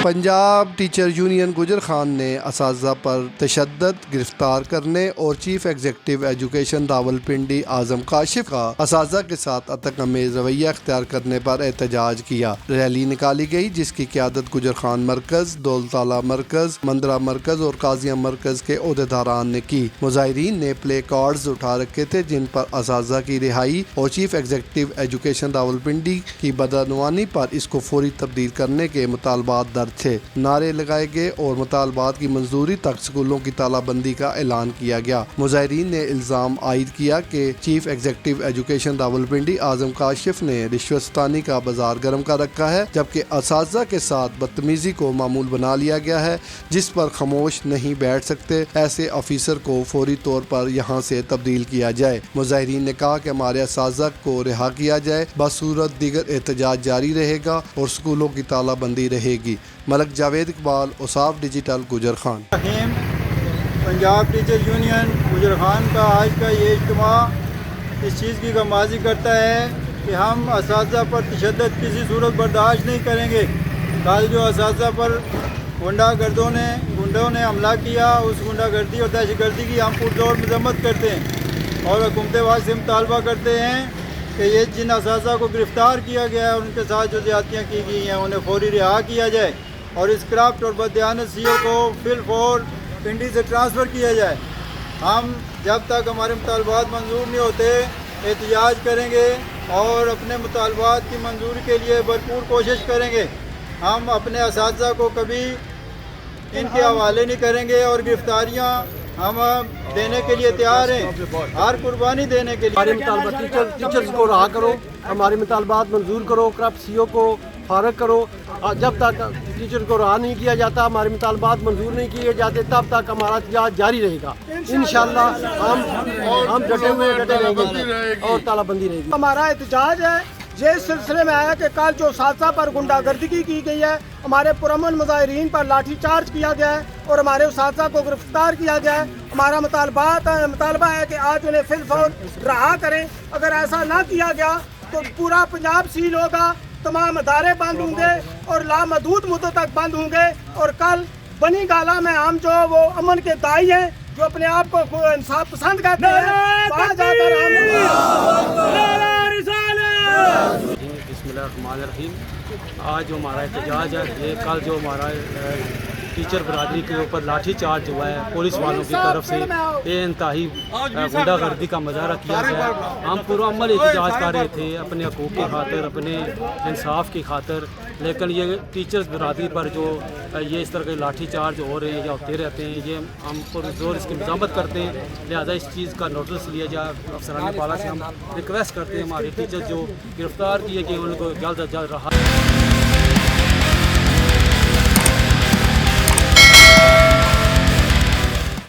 Punjab teacher union गुजर खान ने असातिज़ा पर तशद्दुद गिरफ्तार करने और चीफ एग्जीक्यूटिव एजुकेशन रावलपिंडी आजम काशिफ का असातिज़ा के साथ अतकमेज़ रवैया अख्तियार करने पर एहतजाज किया। रैली निकाली गई जिसकी क़यादत गुजर खान मरकज़, दौलताला मरकज़, मंदरा मरकज़ और काजिया मरकज़ के ओहदेदारान ने की। मुज़ाहिरीन ने प्ले कार्ड्स उठा रखे थे जिन पर असातिज़ा की रिहाई और चीफ एग्जीक्यूटिव एजुकेशन रावलपिंडी की बदअनवानी पर इसको फौरी तब्दील करने के मुतालबात दर्ज थे। नारे लगाए गए और मुतालबात की मंजूरी तक स्कूलों की तालाबंदी का ऐलान किया गया। मुज़ाहिरीन ने इल्ज़ाम आयद किया कि चीफ एग्जीक्यूटिव एजुकेशन रावलपिंडी आजम काशिफ ने रिश्वतस्तानी का बाजार गर्म कर रखा है, जबकि असातिज़ा के साथ बदतमीज़ी को मामूल बना लिया गया है जिस पर खामोश नहीं बैठ सकते। ऐसे ऑफिसर को फौरी तौर पर यहाँ से तब्दील किया जाए। मुज़ाहिरीन ने कहा कि हमारे असातिज़ा को रिहा किया जाए, बसूरत दीगर एहतजाज जारी रहेगा और स्कूलों की तालाबंदी रहेगी। मलक जावेद इकबाल, औसाफ डिजिटल, गुजर खान। पंजाब टीचर यूनियन गुजर खान का आज का ये इज्तिमा इस चीज़ की गमाज़ी करता है कि हम असातिज़ा पर तशद्दुद किसी सूरत बर्दाश्त नहीं करेंगे। कल जो असातिज़ा पर गुंडों ने हमला किया, उस गुंडागर्दी और दहशतगर्दी की हम पुरजोर मजम्मत करते हैं और हुकूमत वक्त से मुतालबा करते हैं कि ये जिन असातिज़ा को गिरफ़्तार किया गया है उनके साथ जो ज़्यादतियाँ की गई हैं उन्हें फौरी रिहा किया जाए और इस करप्ट और बददियानत सीओ को फिलफौर पिंडी से ट्रांसफ़र किया जाए। हम जब तक हमारे मुतालबात मंजूर नहीं होते एहतजाज करेंगे और अपने मुतालबात की मंजूरी के लिए भरपूर कोशिश करेंगे। हम अपने असातिज़ा को कभी इनके हवाले नहीं करेंगे और गिरफ्तारियाँ हम देने के लिए तैयार हैं, हर कुर्बानी देने के लिए। हमारे मुतालबात टीचर्स को रहा करो, हमारे मुतालबात मंजूर करो, करप्ट सीओ को फारग करो। जब तक टीचर को रहा नहीं किया जाता, हमारे मुतालबात मंजूर नहीं किए जाते, तब तक हमारा एहतजाज जारी रहेगा। इंशाअल्लाह हम डटे रहेंगे और तालाबंदी रहेगी। हमारा एहतजाज है ये इस सिलसिले में है कि कल जो असातिज़ा पर गुंडागर्दी की गई है, हमारे पुरअमन मुज़ाहिरीन पर लाठी चार्ज किया गया है और हमारे असातिज़ा को गिरफ्तार किया गया है। हमारा मुतालबा है कि आज उन्हें फिलफौर रहा करें। अगर ऐसा ना किया गया तो पूरा पंजाब सील होगा, तमाम अदारे बंद होंगे और लामहदूद मुद्दत तक बंद होंगे। और कल बनी गाला में हम जो वो अमन के दाई हैं, जो अपने आप को इंसाफ पसंद करते हैं, वहाँ जाकर बिस्मिल्लाहिर्रहमानिर्रहीम। आज जो हमारा एहतजाज है, ये कल जो हमारा टीचर बरादरी के ऊपर लाठी चार्ज हुआ है पुलिस वालों की तरफ से, बेइंतहाई गुंडागर्दी का मुजाहरा किया गया। हम पूरा अमल एहतजाज कर रहे थे अपने हकूक़ की खातिर, अपने इंसाफ की खातिर, लेकिन ये टीचर्स बरादरी पर जो ये इस तरह के लाठी चार्ज हो रहे हैं या होते रहते हैं, ये हम पुरजोर इसकी मज़म्मत करते हैं। लिहाजा इस चीज़ का नोटिस लिया जाए। अफसरान पाला से हम रिक्वेस्ट करते हैं हमारे टीचर्स जो गिरफ़्तार किए गए उनको जल्द अज जल्द रहा